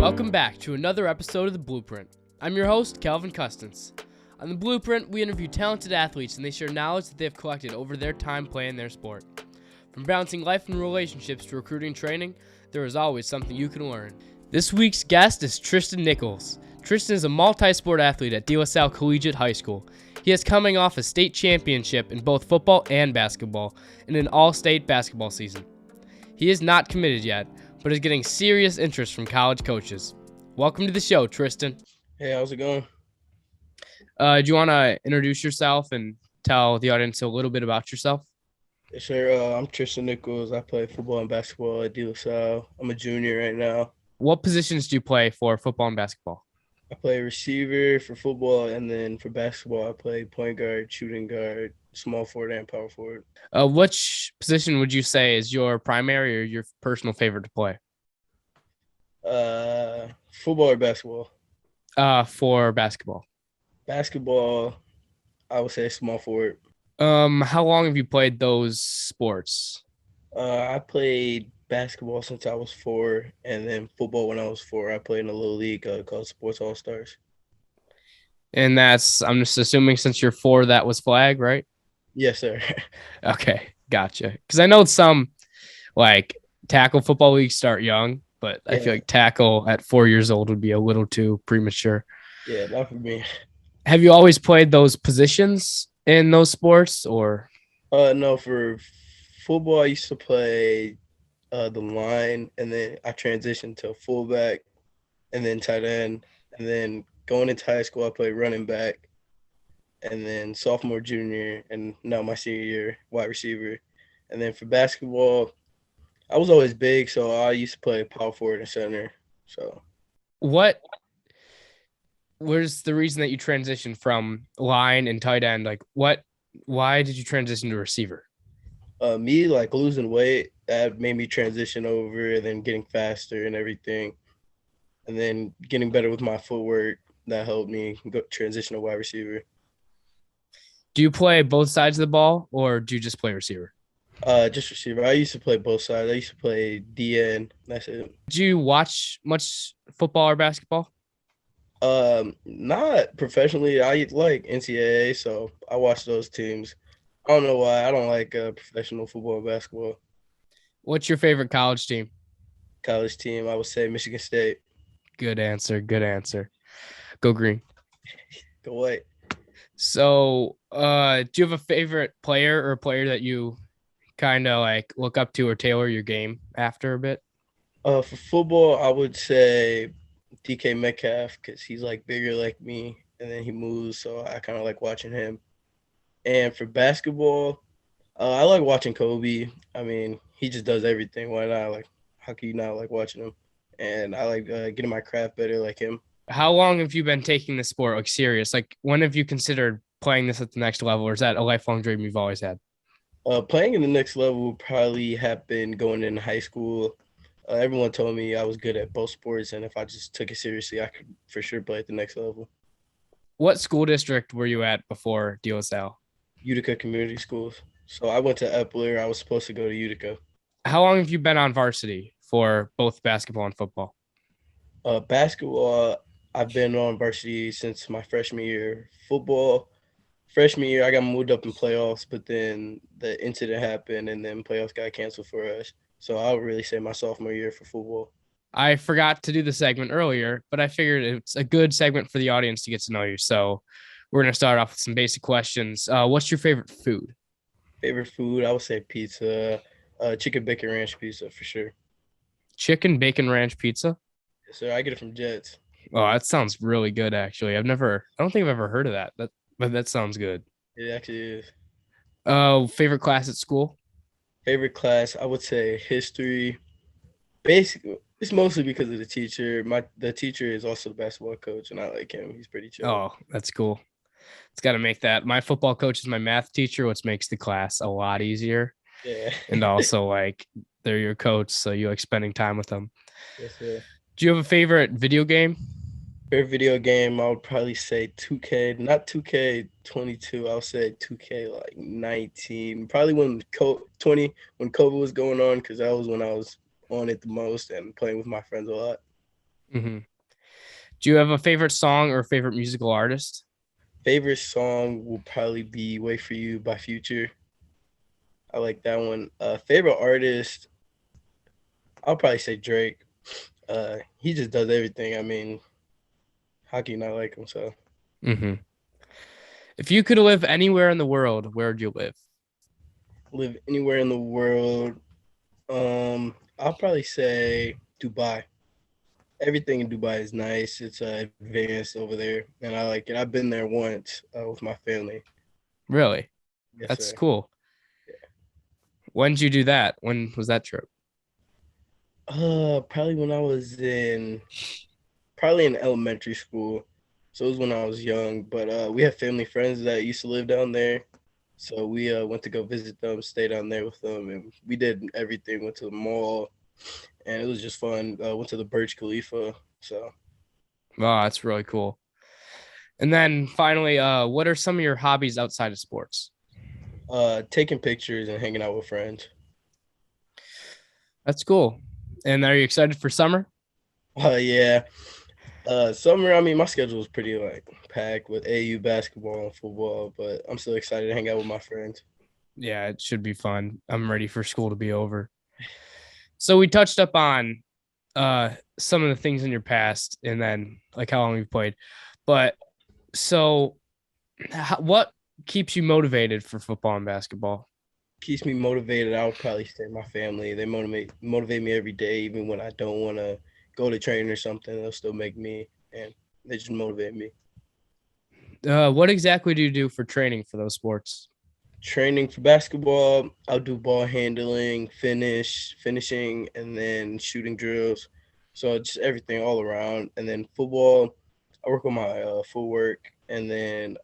Welcome back to another episode of The Blueprint. I'm your host, Calvin Custance. On The Blueprint, we interview talented athletes and they share knowledge that they've collected over their time playing their sport. From balancing life and relationships to recruiting and training, there is always something you can learn. This week's guest is Triston Nichols. Tristan is a multi-sport athlete at Salle Collegiate High School. He is coming off a state championship in both football and basketball in an all-state basketball season. He is not committed yet, but is getting serious interest from college coaches. Welcome to the show, Tristan. Hey, how's it going? Do you want to introduce yourself and tell the audience a little bit about yourself? Yes, sir. I'm Triston Nichols. I play football and basketball at De La Salle. I'm a junior right now. What positions do you play for football and basketball? I play receiver for football, and then for basketball, I play point guard, shooting guard, small forward, and power forward. Which position would you say is your primary or your personal favorite to play? Football or basketball? For basketball. Basketball, I would say small forward. How long have you played those sports? I played basketball since I was 4, and then football when I was 4. I played in a little league called Sports All Stars. And I'm just assuming since you're 4, that was flag, right? Yes, sir. Okay, gotcha. Because I know some like tackle football leagues start young, but I feel like tackle at 4 years old would be a little too premature. Yeah, not for me. Have you always played those positions in those sports, or? No, for football, I used to play the line, and then I transitioned to fullback, and then tight end, and then going into high school, I played running back, and then sophomore, junior, and now my senior year, wide receiver. And then for basketball, I was always big, so I used to play power forward and center. So, where's the reason that you transitioned from line and tight end? Like, why did you transition to receiver? Me like losing weight, that made me transition over, and then getting faster and everything, and then getting better with my footwork. That helped me transition to wide receiver. Do you play both sides of the ball, or do you just play receiver? Just receiver. I used to play both sides. I used to play DN. That's it. Do you watch much football or basketball? Not professionally. I like NCAA, so I watch those teams. I don't know why. I don't like professional football or basketball. What's your favorite college team? College team, I would say Michigan State. Good answer. Go green. Go white. So, do you have a favorite player or a player that you kind of like look up to or tailor your game after a bit? For football, I would say DK Metcalf, because he's like bigger like me, and then he moves, so I kind of like watching him. And for basketball, I like watching Kobe. I mean, he just does everything. Why not? Like, how can you not like watching him? And I like getting my craft better like him. How long have you been taking this sport like serious? Like, when have you considered playing this at the next level, or is that a lifelong dream you've always had? Playing in the next level would probably happen going in high school. Everyone told me I was good at both sports, and if I just took it seriously, I could for sure play at the next level. What school district were you at before De La Salle? Utica Community Schools. So I went to Epler. I was supposed to go to Utica. How long have you been on varsity for both basketball and football? Basketball, I've been on varsity since my freshman year. Football, freshman year, I got moved up in playoffs, but then the incident happened, and then playoffs got canceled for us. So I would really say my sophomore year for football. I forgot to do the segment earlier, but I figured it's a good segment for the audience to get to know you. So we're going to start off with some basic questions. What's your favorite food? Favorite food, I would say pizza, chicken bacon ranch pizza for sure. Chicken bacon ranch pizza? Yes, sir. I get it from Jets. Oh, that sounds really good, actually. I don't think I've ever heard of that, but that sounds good. It actually is. Favorite class at school? Favorite class, I would say history. Basically, it's mostly because of the teacher. The teacher is also the basketball coach, and I like him. He's pretty chill. Oh, that's cool. It's got to make that. My football coach is my math teacher, which makes the class a lot easier. Yeah. And also, like, they're your coach, so you like spending time with them. Yes, sir. Do you have a favorite video game? Favorite video game, I would probably say 2K, not 2K22. I would say 2K like 19. Probably when COVID was going on, because that was when I was on it the most and playing with my friends a lot. Hmm. Do you have a favorite song or favorite musical artist? Favorite song will probably be "Wait for You" by Future. I like that one. Favorite artist, I'll probably say Drake. He just does everything. I mean, how can you not like him? So Hmm. If you could live anywhere in the world, where would you live? live anywhere in the world. I'll probably say Dubai. Everything in Dubai is nice. It's advanced over there, and I like it. I've been there once with my family. Really? Yes, That's sir. cool. When did you do that? When was that trip? Probably when I was in probably in elementary school. So it was when I was young. But we have family friends that used to live down there. So we went to go visit them, stay down there with them, and we did everything. Went to the mall, and it was just fun. Went to the Burj Khalifa. So Oh, that's really cool. And then finally, what are some of your hobbies outside of sports? taking pictures and hanging out with friends. That's cool. And are you excited for summer? Yeah. Summer, I mean, my schedule is pretty like packed with AU basketball and football, but I'm still excited to hang out with my friends. Yeah, it should be fun. I'm ready for school to be over. So we touched up on some of the things in your past and then like how long you've played. But so what keeps you motivated for football and basketball? Keeps me motivated. I would probably say my family. They motivate me every day, even when I don't want to go to training or something. They'll still make me, and they just motivate me. What exactly do you do for training for those sports? Training for basketball, I'll do ball handling, finishing, and then shooting drills. So just everything all around. And then football, I work on my footwork, and then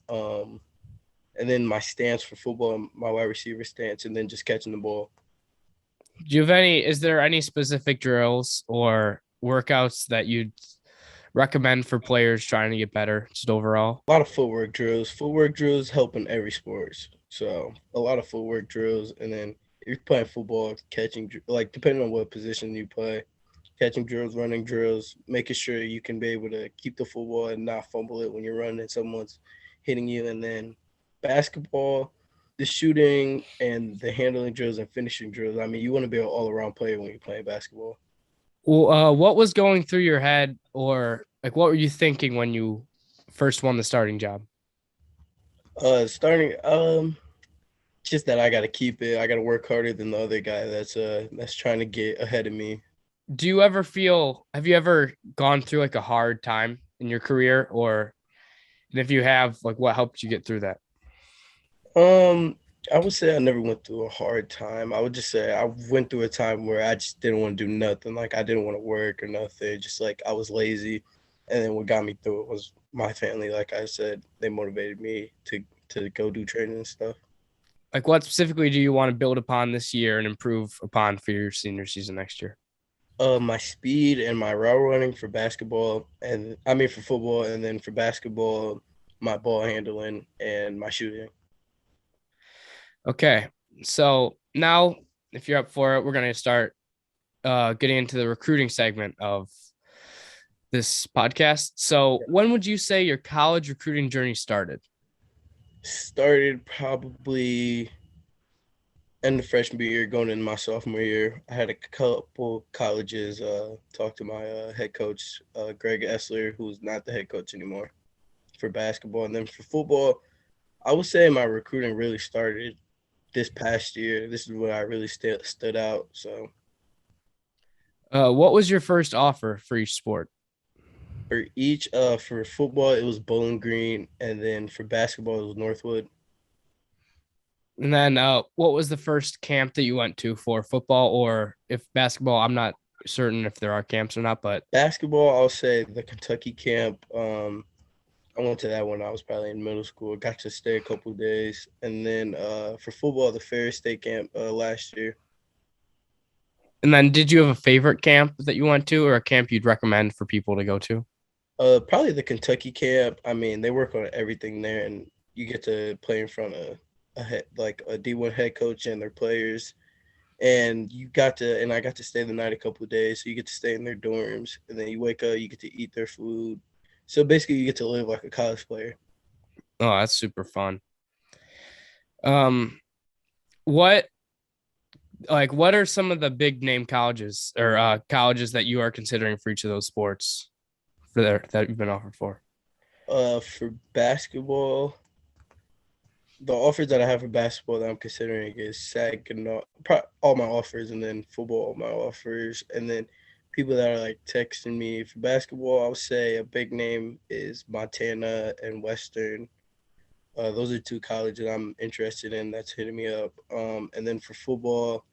my stance for football, my wide receiver stance, and then just catching the ball. Do you have any, is there any specific drills or workouts that you'd recommend for players trying to get better just overall? A lot of footwork drills. Footwork drills help in every sports. So a lot of footwork drills, and then if you're playing football, catching like depending on what position you play, catching drills, running drills, making sure you can be able to keep the football and not fumble it when you're running and someone's hitting you. And then basketball, the shooting and the handling drills and finishing drills. I mean, you want to be an all around player when you're playing basketball. Well, what was going through your head, or like what were you thinking when you first won the starting job? Starting just that I got to keep it. I got to work harder than the other guy that's trying to get ahead of me. Do you ever feel, have you ever gone through like a hard time in your career, or and if you have, like what helped you get through that? Um, I would say I never went through a hard time. I would just say I went through a time where I just didn't want to do nothing. Like I didn't want to work or nothing. Just like I was lazy, and then what got me through it was my family. Like I said, they motivated me to go do training and stuff. Like what specifically do you want to build upon this year and improve upon for your senior season next year? My speed and my route running for basketball, and I mean for football, and then for basketball, my ball handling and my shooting. Okay. So now if you're up for it, we're gonna start getting into the recruiting segment of this podcast. So when would you say your college recruiting journey started? Started probably end of freshman year, going into my sophomore year. I had a couple colleges talk to my head coach, Greg Essler, who's not the head coach anymore for basketball. And then for football, I would say my recruiting really started this past year. This is where I really stood out. So What was your first offer for each sport? for football, it was Bowling Green. And then for basketball, it was Northwood. And then what was the first camp that you went to for football or if basketball? I'm not certain if there are camps or not, but Basketball, I'll say the Kentucky camp. I went to that when I was probably in middle school. Got to stay a couple of days, and then for football, the Ferris State camp last year. and then did you have a favorite camp that you went to or a camp you'd recommend for people to go to? Probably the Kentucky camp. I mean, they work on everything there, and you get to play in front of like a D1 head coach and their players, And I got to stay the night a couple of days. So you get to stay in their dorms, and then you wake up, you get to eat their food. So basically, you get to live like a college player. Oh, that's super fun. Um, what what are some of the big name colleges or colleges that you are considering for each of those sports that you've been offered for? For basketball, the offers that I have for basketball that I'm considering is Saginaw, all my offers, and then football, all my offers, and then people that are like texting me for basketball. I would say a big name is Montana and Western. Those are two colleges I'm interested in that's hitting me up. And then for football,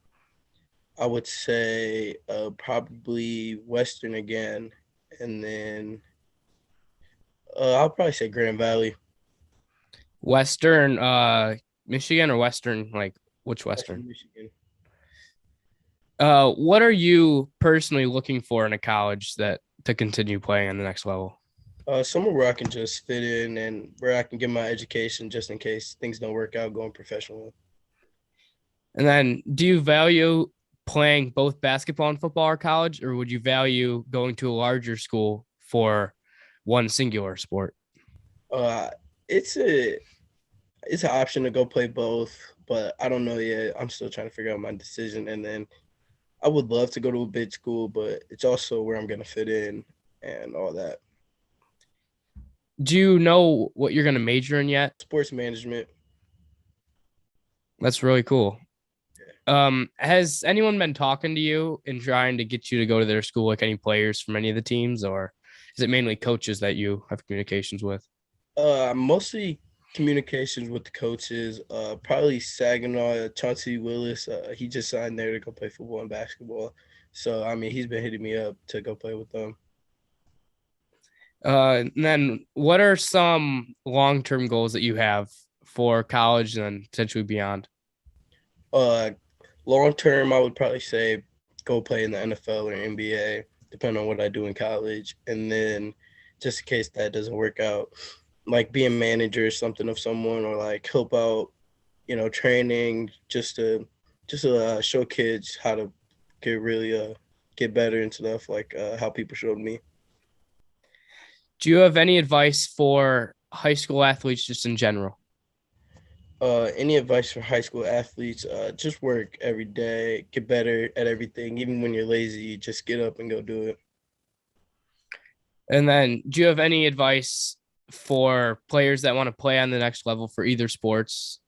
I would say probably Western again, and then I'll probably say Grand Valley. Western, Michigan or Western, like which Western? Western Michigan. What are you personally looking for in a college that to continue playing on the next level? Somewhere where I can just fit in and where I can get my education just in case things don't work out going professional. And then, do you value playing both basketball and football at college, or would you value going to a larger school for one singular sport? Uh, it's a it's an option to go play both, but I don't know yet. I'm still trying to figure out my decision. And then I would love to go to a big school, but it's also where I'm gonna fit in and all that. Do you know what you're going to major in yet? Sports management. That's really cool. Has anyone been talking to you and trying to get you to go to their school, like any players from any of the teams, or is it mainly coaches that you have communications with? Mostly communications with the coaches. Probably Saginaw, Chauncey Willis. He just signed there to go play football and basketball. So I mean, he's been hitting me up to go play with them. And then what are some long-term goals that you have for college and potentially beyond? Uh, Long term, I would probably say go play in the NFL or NBA, depending on what I do in college. And then, just in case that doesn't work out, like be a manager or something of someone, or like help out, training just to show kids how to get better and stuff like how people showed me. Do you have any advice for high school athletes just in general? Any advice for high school athletes? Just work every day, get better at everything. Even when you're lazy, just get up and go do it. And then do you have any advice for players that want to play on the next level for either sports?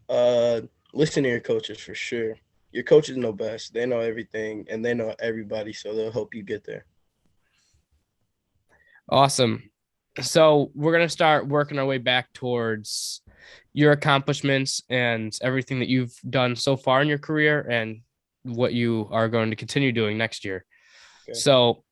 Uh, Listen to your coaches for sure. Your coaches know best. They know everything and they know everybody, so they'll help you get there. Awesome. So we're going to start working our way back towards your accomplishments and everything that you've done so far in your career and what you are going to continue doing next year. Okay. So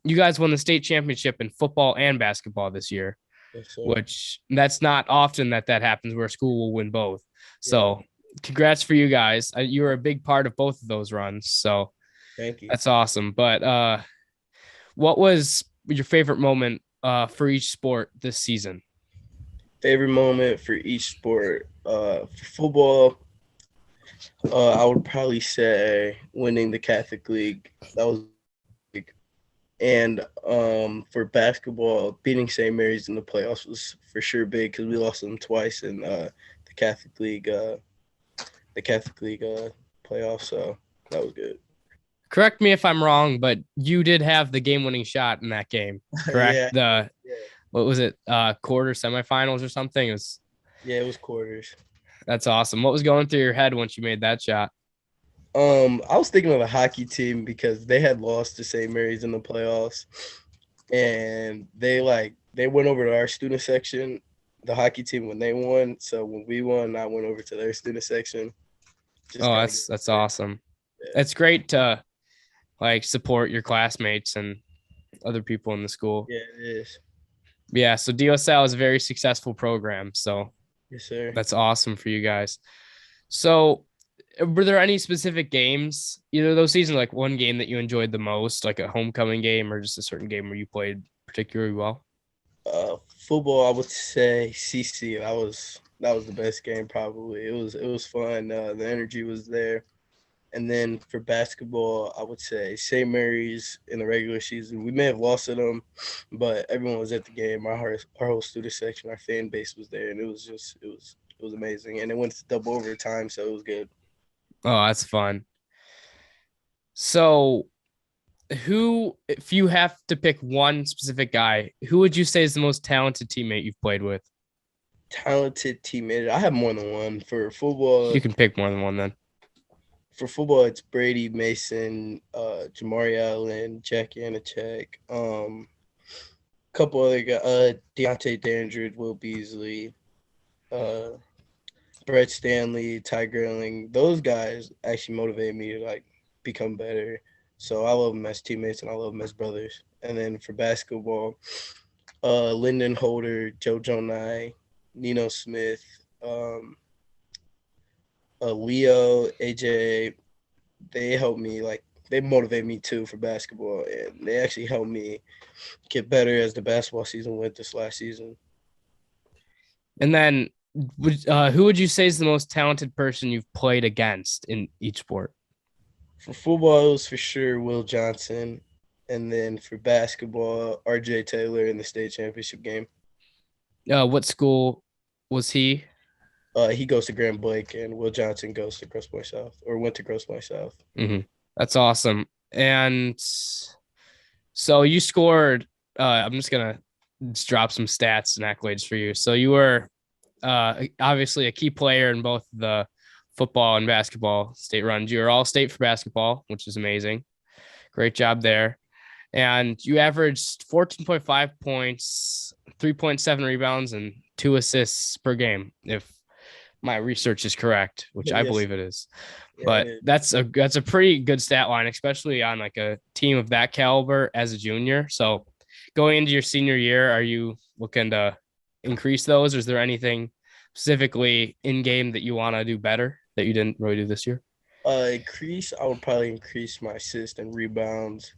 you guys won the state championship in football and basketball this year, Yes, sir. which that's not often that happens where a school will win both. So Yeah. congrats for you guys. You were a big part of both of those runs. So Thank you. that's awesome. But what was your favorite moment for each sport this season? Favorite moment for each sport. For football, I would probably say winning the Catholic League. That was big. And for basketball, beating St. Mary's in the playoffs was for sure big because we lost them twice in the Catholic League, playoffs. So that was good. Correct me if I'm wrong, but you did have the game-winning shot in that game, correct? Yeah, The yeah, what was it? Quarter semifinals or something? yeah. It was quarters. That's awesome. What was going through your head once you made that shot? I was thinking of the hockey team because they had lost to St. Mary's in the playoffs, and they went over to our student section, the hockey team when they won. So when we won, I went over to their student section. Just Oh, kind of that's awesome. yeah. It's great to like support your classmates and other people in the school. Yeah, it is. Yeah, so DSL is a very successful program. So Yes, sir. that's awesome for you guys. So were there any specific games, either of those seasons, like one game that you enjoyed the most, like a homecoming game or just a certain game where you played particularly well? Football, I would say CC. That was the best game probably. It was fun. The energy was there. And then for basketball, I would say St. Mary's in the regular season. We may have lost to them, but everyone was at the game. Our whole student section, our fan base was there, and it was amazing. And it went to double overtime, so it was good. Oh, that's fun. So, if you have to pick one specific guy, who would you say is the most talented teammate you've played with? Talented teammate. I have more than one for football. You can pick more than one then. For football, it's Brady Mason, Jamari Allen, Jack Yanacek, couple other guys, Deontay Dandridge, Will Beasley, uh, Brett Stanley, Ty Gurling. Those guys actually motivate me to like become better. So I love them as teammates and I love them as brothers. And then for basketball, Lyndon Holder, Joe Jonai, Nino Smith, Leo, AJ, they help me they motivate me too for basketball, and they actually helped me get better as the basketball season went this last season. And then, who would you say is the most talented person you've played against in each sport? For football, it was for sure Will Johnson, and then for basketball, RJ Taylor in the state championship game. What school was he? He goes to Grand Blake, and Will Johnson goes to Grosse Pointe South, or went to Grosse Pointe South. Mm-hmm. That's awesome. And so you scored. I'm just gonna drop some stats and accolades for you. So you were obviously a key player in both the football and basketball state runs. You were all state for basketball, which is amazing. Great job there. And you averaged 14.5 points, 3.7 rebounds, and 2 assists per game, if my research is correct, which I believe it is. Yeah, but that's a pretty good stat line, especially on like a team of that caliber as a junior. So going into your senior year, are you looking to increase those? Or is there anything specifically in game that you want to do better that you didn't really do this year? I would probably increase my assists and rebounds.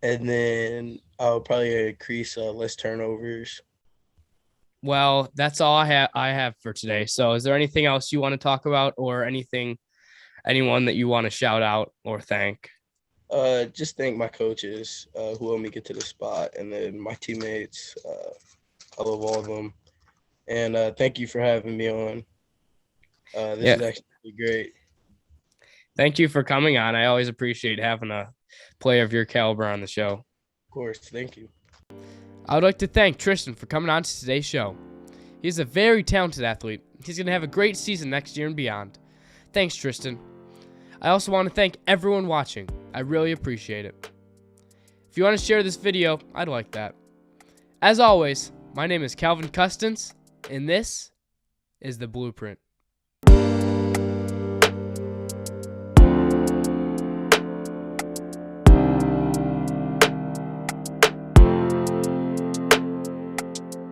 And then I would probably increase less turnovers. Well, that's all I have for today. So is there anything else you want to talk about, or anyone that you want to shout out or thank? Just thank my coaches who helped me get to the spot, and then my teammates. I love all of them. And thank you for having me on. This is actually great. Thank you for coming on. I always appreciate having a player of your caliber on the show. Of course. Thank you. I would like to thank Tristan for coming on to today's show. He's a very talented athlete. He's going to have a great season next year and beyond. Thanks, Tristan. I also want to thank everyone watching. I really appreciate it. If you want to share this video, I'd like that. As always, my name is Calvin Custance, and this is The Blueprint.